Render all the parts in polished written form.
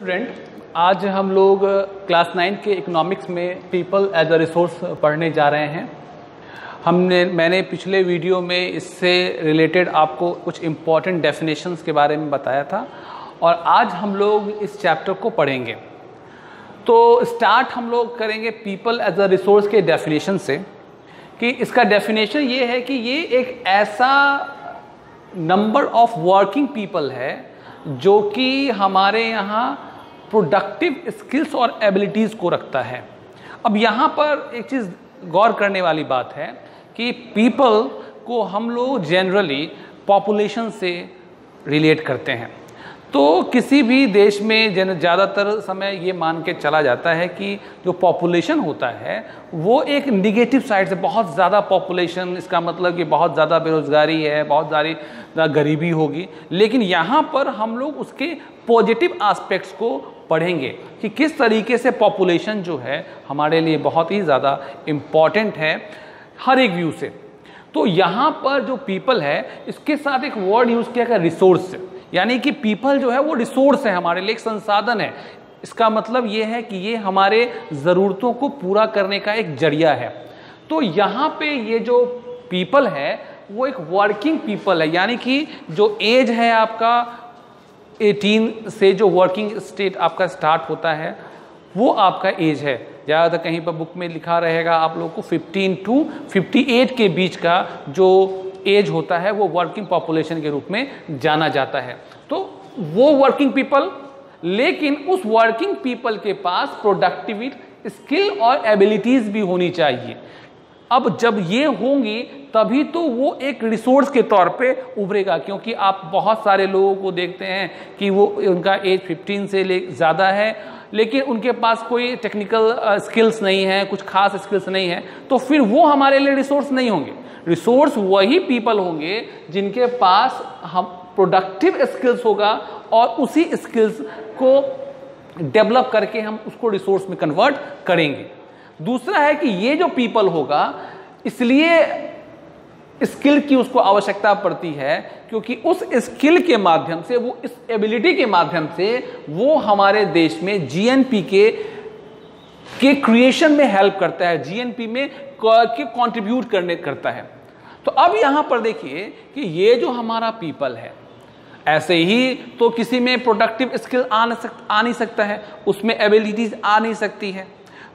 Student, आज हम लोग क्लास 9 के इकोनॉमिक्स में पीपल एज अ रिसोर्स पढ़ने जा रहे हैं। मैंने पिछले वीडियो में इससे रिलेटेड आपको कुछ इम्पॉर्टेंट डेफिनेशंस के बारे में बताया था और आज हम लोग इस चैप्टर को पढ़ेंगे। तो स्टार्ट हम लोग करेंगे पीपल एज अ रिसोर्स के डेफिनेशन से कि इसका डेफिनेशन ये है कि ये एक ऐसा नंबर ऑफ वर्किंग पीपल है जो कि हमारे यहाँ प्रोडक्टिव स्किल्स और एबिलिटीज़ को रखता है। अब यहाँ पर एक चीज़ गौर करने वाली बात है कि पीपल को हम लोग जनरली पॉपुलेशन से रिलेट करते हैं। तो किसी भी देश में ज़्यादातर समय ये मान के चला जाता है कि जो पॉपुलेशन होता है वो एक निगेटिव साइड से, बहुत ज़्यादा पॉपुलेशन इसका मतलब कि बहुत ज़्यादा बेरोज़गारी है, बहुत ज़्यादा गरीबी होगी। लेकिन यहाँ पर हम लोग उसके पॉजिटिव एस्पेक्ट्स को पढ़ेंगे कि किस तरीके से पॉपुलेशन जो है हमारे लिए बहुत ही ज़्यादा इम्पॉर्टेंट है हर एक व्यू से। तो यहाँ पर जो पीपल है इसके साथ एक वर्ड यूज़ किया गया रिसोर्स, यानी कि पीपल जो है वो रिसोर्स है, हमारे लिए एक संसाधन है। इसका मतलब ये है कि ये हमारे ज़रूरतों को पूरा करने का एक जरिया है। तो यहाँ पे ये जो पीपल है वो एक वर्किंग पीपल है, यानी कि जो एज है आपका 18 से जो वर्किंग स्टेट आपका स्टार्ट होता है वो आपका एज है। ज़्यादातर कहीं पर बुक में लिखा रहेगा आप लोग को 15 to 58 के बीच का जो एज होता है वो वर्किंग पॉपुलेशन के रूप में जाना जाता है। तो वो वर्किंग पीपल, लेकिन उस वर्किंग पीपल के पास प्रोडक्टिविटी, स्किल और एबिलिटीज़ भी होनी चाहिए। अब जब ये होंगी तभी तो वो एक रिसोर्स के तौर पे उभरेगा, क्योंकि आप बहुत सारे लोगों को देखते हैं कि वो उनका एज 15 से ज़्यादा है लेकिन उनके पास कोई टेक्निकल स्किल्स नहीं है, कुछ खास स्किल्स नहीं है, तो फिर वो हमारे लिए रिसोर्स नहीं होंगे। रिसोर्स वही पीपल होंगे जिनके पास हम प्रोडक्टिव स्किल्स होगा और उसी स्किल्स को डेवलप करके हम उसको रिसोर्स में कन्वर्ट करेंगे। दूसरा है कि ये जो पीपल होगा इसलिए स्किल की उसको आवश्यकता पड़ती है क्योंकि उस स्किल के माध्यम से, वो इस एबिलिटी के माध्यम से वो हमारे देश में जीएनपी के क्रिएशन में हेल्प करता है, जीएनपी में कंट्रीब्यूट करता है। तो अब यहां पर देखिए कि ये जो हमारा पीपल है, ऐसे ही तो किसी में प्रोडक्टिव स्किल आ नहीं सकता है, उसमें एबिलिटीज आ नहीं सकती है।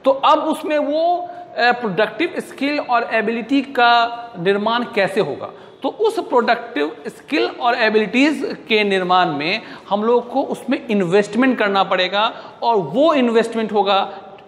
तो अब उसमें वो प्रोडक्टिव स्किल और एबिलिटी का निर्माण कैसे होगा? तो उस प्रोडक्टिव स्किल और एबिलिटीज़ के निर्माण में हम लोग को उसमें इन्वेस्टमेंट करना पड़ेगा और वो इन्वेस्टमेंट होगा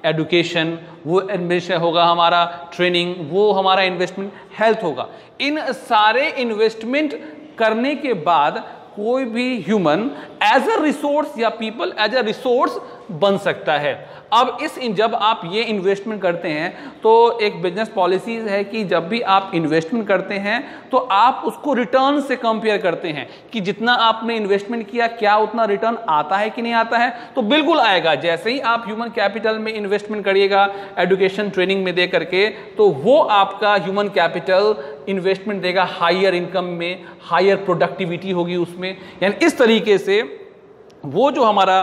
एडुकेशन, वो इन्वेस्टमेंट होगा हमारा ट्रेनिंग, वो हमारा इन्वेस्टमेंट हेल्थ होगा। इन सारे इन्वेस्टमेंट करने के बाद कोई भी ह्यूमन एज अ रिसोर्स या पीपल एज अ रिसोर्स बन सकता है। अब जब आप ये इन्वेस्टमेंट करते हैं तो एक बिजनेस पॉलिसी है कि जब भी आप इन्वेस्टमेंट करते हैं तो आप उसको रिटर्न से कंपेयर करते हैं कि जितना आपने इन्वेस्टमेंट किया क्या उतना रिटर्न आता है कि नहीं आता है। तो बिल्कुल आएगा। जैसे ही आप ह्यूमन कैपिटल में इन्वेस्टमेंट करिएगा एडुकेशन ट्रेनिंग में दे करके, तो वो आपका ह्यूमन कैपिटल इन्वेस्टमेंट देगा हायर इनकम में, हायर प्रोडक्टिविटी होगी उसमें। यानी इस तरीके से वो जो हमारा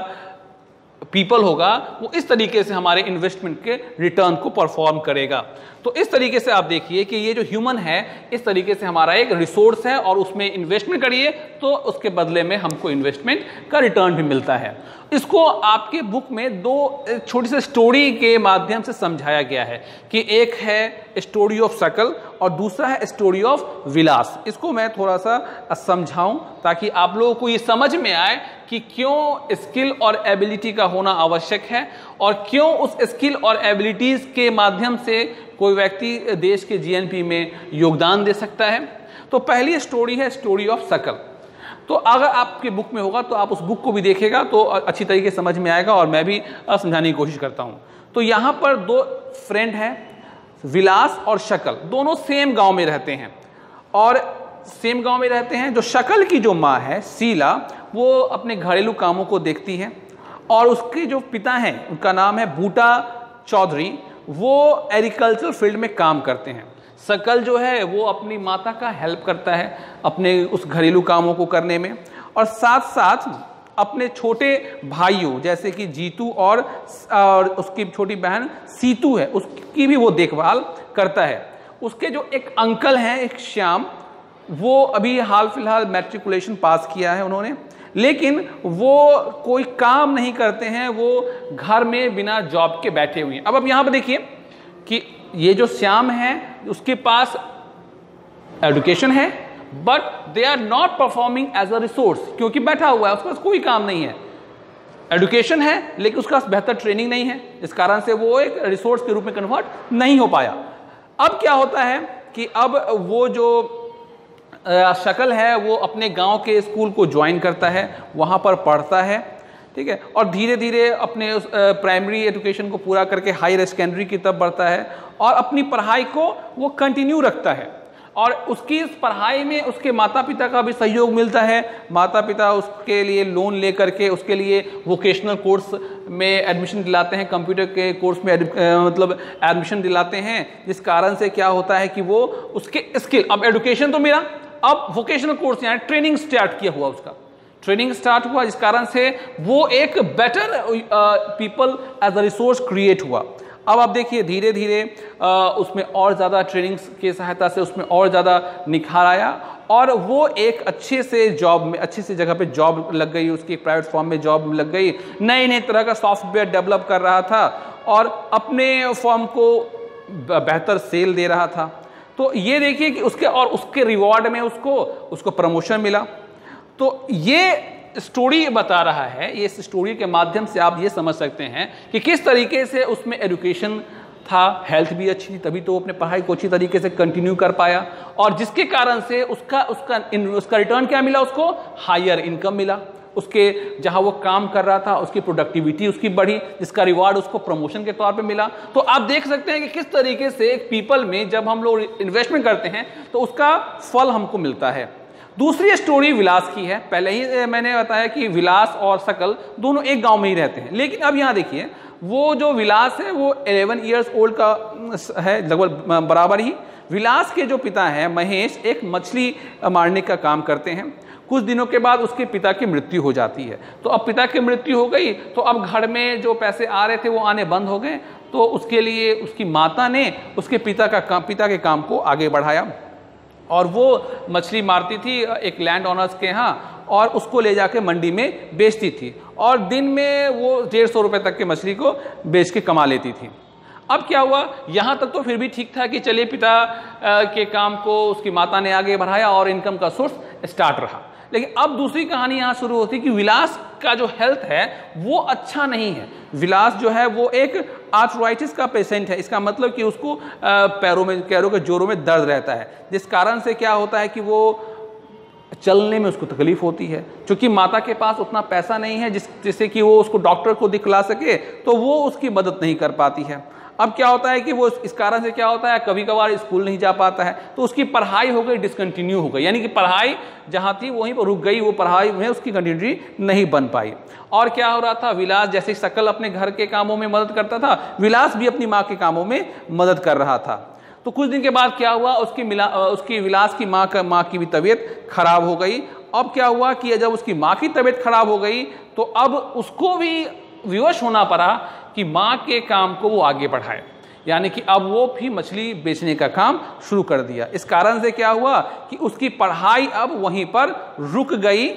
पीपल होगा वो इस तरीके से हमारे इन्वेस्टमेंट के रिटर्न को परफॉर्म करेगा। तो इस तरीके से आप देखिए कि ये जो ह्यूमन है इस तरीके से हमारा एक रिसोर्स है और उसमें इन्वेस्टमेंट करिए तो उसके बदले में हमको इन्वेस्टमेंट का रिटर्न भी मिलता है। इसको आपके बुक में दो छोटी सी स्टोरी के माध्यम से समझाया गया है कि एक है स्टोरी ऑफ शकल और दूसरा है स्टोरी ऑफ विलास। इसको मैं थोड़ा सा समझाऊं ताकि आप लोगों को ये समझ में आए कि क्यों स्किल और एबिलिटी का होना आवश्यक है और क्यों उस स्किल और एबिलिटीज के माध्यम से कोई व्यक्ति देश के जीएनपी में योगदान दे सकता है। तो पहली स्टोरी है स्टोरी ऑफ शकल। तो अगर आपके बुक में होगा तो आप उस बुक को भी देखेगा तो अच्छी तरीके से समझ में आएगा और मैं भी समझाने की कोशिश करता हूँ। तो यहाँ पर दो फ्रेंड हैं, विलास और शकल, दोनों सेम गांव में रहते हैं और सेम गांव में रहते हैं। जो शकल की जो माँ है शीला, वो अपने घरेलू कामों को देखती है और उसके जो पिता हैं उनका नाम है बूटा चौधरी, वो एग्रीकल्चर फील्ड में काम करते हैं। शकल जो है वो अपनी माता का हेल्प करता है अपने उस घरेलू कामों को करने में और साथ साथ अपने छोटे भाइयों जैसे कि जीतू और उसकी छोटी बहन सीतू है, उसकी भी वो देखभाल करता है। उसके जो एक अंकल हैं, एक श्याम, वो अभी हाल फिलहाल मैट्रिकुलेशन पास किया है उन्होंने, लेकिन वो कोई काम नहीं करते हैं, वो घर में बिना जॉब के बैठे हुए हैं। अब यहाँ पर देखिए कि ये जो श्याम है उसके पास एजुकेशन है, but they are not performing as a resource, क्योंकि बैठा हुआ है, उसके पास कोई काम नहीं है। एजुकेशन है लेकिन उसका बेहतर ट्रेनिंग नहीं है, इस कारण से वो एक रिसोर्स के रूप में कन्वर्ट नहीं हो पाया। अब क्या होता है कि अब वो जो शक्ल है वो अपने गांव के स्कूल को ज्वाइन करता है, वहां पर पढ़ता है, ठीक है, और धीरे धीरे अपने प्राइमरी एजुकेशन को पूरा करके हायर सेकेंडरी की तरफ बढ़ता है और अपनी पढ़ाई को वो कंटिन्यू रखता है। और उसकी इस पढ़ाई में उसके माता पिता का भी सहयोग मिलता है। माता पिता उसके लिए लोन लेकर के उसके लिए वोकेशनल कोर्स में एडमिशन दिलाते हैं, कंप्यूटर के कोर्स में मतलब एडमिशन दिलाते हैं, जिस कारण से क्या होता है कि वो उसके स्किल, अब एजुकेशन तो मिला, अब वोकेशनल कोर्स यानी ट्रेनिंग स्टार्ट किया हुआ, उसका ट्रेनिंग स्टार्ट हुआ, जिस कारण से वो एक better people as a resource create हुआ। अब आप देखिए धीरे धीरे उसमें और ज़्यादा ट्रेनिंग्स की सहायता से उसमें और ज़्यादा निखार आया और वो एक अच्छे से जॉब में, अच्छी सी जगह पे जॉब लग गई, उसकी प्राइवेट फॉर्म में जॉब लग गई, नए नए तरह का सॉफ्टवेयर डेवलप कर रहा था और अपने फॉर्म को बेहतर सेल दे रहा था। तो ये देखिए कि उसके रिवॉर्ड में उसको प्रमोशन मिला। तो ये स्टोरी बता रहा है, ये इस स्टोरी के माध्यम से आप ये समझ सकते हैं कि किस तरीके से उसमें एजुकेशन था, हेल्थ भी अच्छी थी, तभी तो वो अपने पढ़ाई को अच्छी तरीके से कंटिन्यू कर पाया और जिसके कारण से उसका रिटर्न क्या मिला, उसको हायर इनकम मिला। उसके जहां वो काम कर रहा था उसकी प्रोडक्टिविटी उसकी बढ़ी, जिसका रिवार्ड उसको प्रमोशन के तौर पे मिला। तो आप देख सकते हैं कि किस तरीके से एक पीपल में जब हम लोग इन्वेस्टमेंट करते हैं तो उसका फल हमको मिलता है। दूसरी स्टोरी विलास की है। पहले ही मैंने बताया कि विलास और सकल दोनों एक गांव में ही रहते हैं, लेकिन अब यहाँ देखिए वो जो विलास है वो 11 इयर्स ओल्ड का है, लगभग बराबर ही। विलास के जो पिता हैं महेश एक मछली मारने का काम करते हैं। कुछ दिनों के बाद उसके पिता की मृत्यु हो जाती है। तो अब पिता की मृत्यु हो गई तो अब घर में जो पैसे आ रहे थे वो आने बंद हो गए। तो उसके लिए उसकी माता ने उसके पिता के काम को आगे बढ़ाया और वो मछली मारती थी एक लैंड ओनर्स के यहाँ और उसको ले जाके मंडी में बेचती थी और दिन में वो 150 रुपये तक के मछली को बेच के कमा लेती थी। अब क्या हुआ, यहाँ तक तो फिर भी ठीक था कि चलिए पिता के काम को उसकी माता ने आगे बढ़ाया और इनकम का सोर्स स्टार्ट रहा। लेकिन अब दूसरी कहानी यहाँ शुरू होती कि विलास का जो हेल्थ है वो अच्छा नहीं है। विलास जो है वो एक आर्थराइटिस का पेशेंट है, इसका मतलब कि उसको पैरों के जोड़ों में दर्द रहता है, जिस कारण से क्या होता है कि वो चलने में उसको तकलीफ होती है। क्योंकि माता के पास उतना पैसा नहीं है जिससे कि वो उसको डॉक्टर को दिखला सके, तो वो उसकी मदद नहीं कर पाती है। अब क्या होता है कि वो इस कारण से क्या होता है, कभी कभार स्कूल नहीं जा पाता है, तो उसकी पढ़ाई हो गई डिसकंटिन्यू हो गई, यानी कि पढ़ाई जहाँ थी वहीं पर रुक गई, वो पढ़ाई में उसकी कंटिन्यूटी नहीं बन पाई। और क्या हो रहा था, विलास जैसे सकल अपने घर के कामों में मदद करता था, विलास भी अपनी माँ के कामों में मदद कर रहा था। तो कुछ दिन के बाद क्या हुआ, उसकी विलास की माँ की भी तबीयत खराब हो गई। अब क्या हुआ कि जब उसकी माँ की तबीयत खराब हो गई तो अब उसको भी विवश होना पड़ा कि माँ के काम को वो आगे बढ़ाए, यानी कि अब वो भी मछली बेचने का काम शुरू कर दिया। इस कारण से क्या हुआ कि उसकी पढ़ाई अब वहीं पर रुक गई,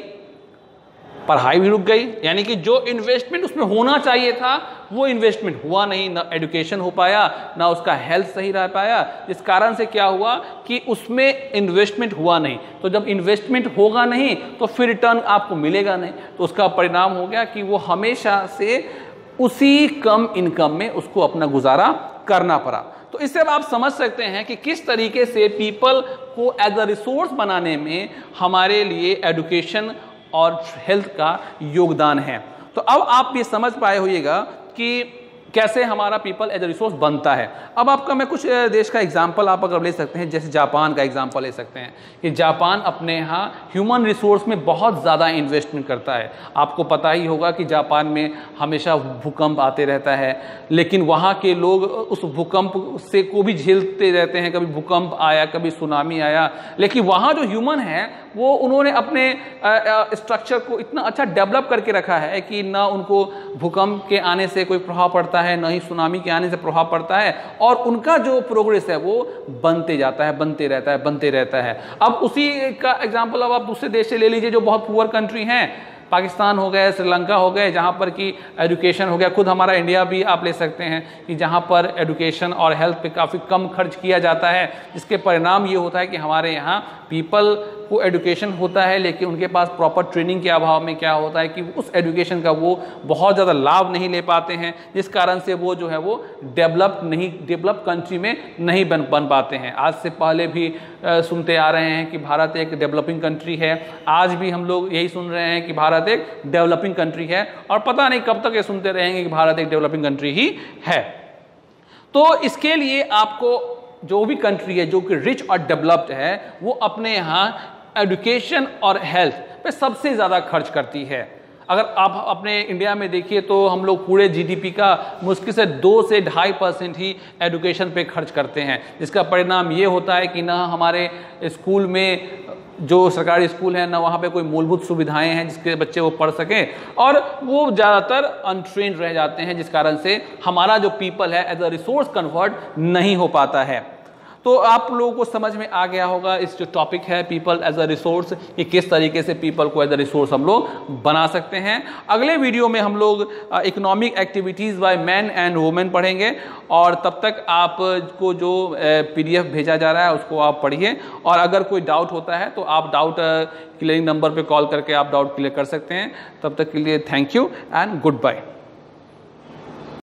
पढ़ाई भी रुक गई, यानी कि जो इन्वेस्टमेंट उसमें होना चाहिए था वो इन्वेस्टमेंट हुआ नहीं, ना एजुकेशन हो पाया, ना उसका हेल्थ सही रह पाया। इस कारण से क्या हुआ कि उसमें इन्वेस्टमेंट हुआ नहीं। तो जब इन्वेस्टमेंट होगा नहीं तो फिर रिटर्न आपको मिलेगा नहीं, तो उसका परिणाम हो गया कि वो हमेशा से उसी कम इनकम में उसको अपना गुजारा करना पड़ा। तो इससे अब आप समझ सकते हैं कि किस तरीके से पीपल को एज अ रिसोर्स बनाने में हमारे लिए एजुकेशन और हेल्थ का योगदान है। तो अब आप ये समझ पाए होइएगा कि कैसे हमारा पीपल एज ए रिसोर्स बनता है। अब आपका मैं कुछ देश का एग्जांपल आप अगर ले सकते हैं, जैसे जापान का एग्जांपल ले सकते हैं कि जापान अपने यहाँ ह्यूमन रिसोर्स में बहुत ज़्यादा इन्वेस्टमेंट करता है। आपको पता ही होगा कि जापान में हमेशा भूकंप आते रहता है, लेकिन वहाँ के लोग उस भूकंप से को भी झेलते रहते हैं। कभी भूकंप आया, कभी सुनामी आया, लेकिन वहाँ जो ह्यूमन है वो उन्होंने अपने स्ट्रक्चर को इतना अच्छा डेवलप करके रखा है कि ना उनको भूकंप के आने से कोई प्रभाव पड़ता है, ना ही सुनामी के आने से प्रभाव पड़ता है, और उनका जो प्रोग्रेस है वो बनते जाता है, बनते रहता है, बनते रहता है। अब उसी का एग्जांपल अब आप दूसरे देश से ले लीजिए जो बहुत पुअर कंट्री हैं, पाकिस्तान हो गए, श्रीलंका हो गए, जहाँ पर कि एजुकेशन हो गया, खुद हमारा इंडिया भी आप ले सकते हैं कि जहाँ पर एजुकेशन और हेल्थ पे काफ़ी कम खर्च किया जाता है, जिसके परिणाम ये होता है कि हमारे यहाँ पीपल को एजुकेशन होता है, लेकिन उनके पास प्रॉपर ट्रेनिंग के अभाव में क्या होता है कि उस एजुकेशन का वो बहुत ज़्यादा लाभ नहीं ले पाते हैं, जिस कारण से वो जो है वो डेवलप कंट्री में नहीं बन पाते हैं। आज से पहले भी सुनते आ रहे हैं कि भारत एक डेवलपिंग कंट्री है, आज भी हम लोग यही सुन रहे हैं कि भारत एक डेवलपिंग कंट्री है, और पता नहीं कब तक ये सुनते रहेंगे कि भारत एक डेवलपिंग कंट्री ही है। तो इसके लिए आपको जो भी कंट्री है जो कि रिच और डेवलप्ड है, वो अपने यहाँ एजुकेशन और हेल्थ पे सबसे ज़्यादा खर्च करती है। अगर आप अपने इंडिया में देखिए तो हम लोग पूरे जीडीपी का मुश्किल से 2 से 2.5% ही एजुकेशन पे खर्च करते हैं, जिसका परिणाम ये होता है कि ना हमारे स्कूल में, जो सरकारी स्कूल है, ना वहाँ पे कोई मूलभूत सुविधाएं हैं जिसके बच्चे वो पढ़ सकें, और वो ज़्यादातर अनट्रेन्ड रह जाते हैं, जिस कारण से हमारा जो पीपल है एज अ रिसोर्स कन्वर्ट नहीं हो पाता है। तो आप लोगों को समझ में आ गया होगा इस जो टॉपिक है पीपल एज अ रिसोर्स, कि किस तरीके से पीपल को एज अ रिसोर्स हम लोग बना सकते हैं। अगले वीडियो में हम लोग economic activities by man and women पढ़ेंगे, और तब तक आपको जो PDF भेजा जा रहा है उसको आप पढ़िए, और अगर कोई डाउट होता है तो आप डाउट क्लियरिंग नंबर पे कॉल करके आप डाउट क्लियर कर सकते हैं। तब तक के लिए thank you and good bye.